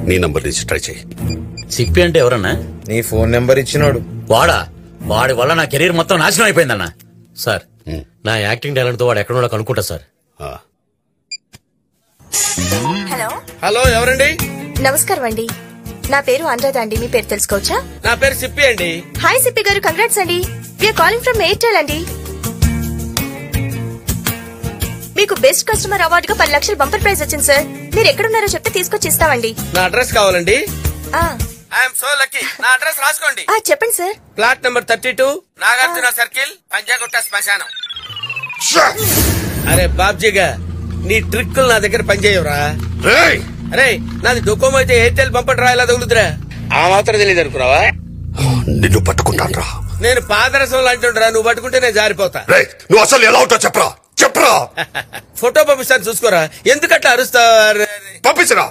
నీ నంబర్ నుంచి ట్రై చేయి. సిప్పి అంటే ఎవరన్నా? నీ ఫోన్ నెంబర్ ఇచ్చినోడు. వాడి వల్ల నా కెరీర్ మొత్తం నాశనం అయిపోయిందన్నా. సార్, నా యాక్టింగ్ టాలెంట్ తో వాడు ఎక్కడో కనుక్కుంటా సార్. హలో హలో, ఎవరండి? నమస్కారం అండి, నా పేరు అనురాధ అండి. మీ పేరు తెలుసుకోవచ్చా? నా పేరు సిప్పి అండి. హాయ్ సిప్పి గారు, కంగ్రాట్స్ అండి. వీఆర్ కాలింగ్ ఫ్రమ్ ఎయిర్టెల్ అండి. మీకు బెస్ట్ కస్టమర్ అవార్డు గా 10 లక్షల బంపర్ ప్రైజ్ వచ్చింది సార్. మీరు ఎక్కడున్నారో చెప్తే తీసుకొచ్చి ఇస్తామండి. నా అడ్రస్ కావాలండి. I'm so lucky. నా అడ్రస్ రాసుకోండి. చెప్పండి sir. Flat number 32, Nagarjuna circle, Panjagutta శ్మశానం. అరే బాబ్జీగా, నీ ట్రిక్కులు నా దగ్గర పనిచేయవురా. అరే నాది డొకోమో అయితే ఎయిర్టెల్ బంపర్ రా ఇలా తగులుతురా. ఆ మాత్రం తెలియదు అనుకున్నావా? నిన్ను పట్టుకుంటాను రా. నేను పాదరసం లాంటిరా, నువ్వు పట్టుకుంటే నేను జారిపోతా. నువ్వు అసలు ఎలా ఉంటావు చెప్పరా. ఫోటో పంపిస్తాను చూసుకోరా. ఎందుకట్లా అరుస్తా? పంపించరా.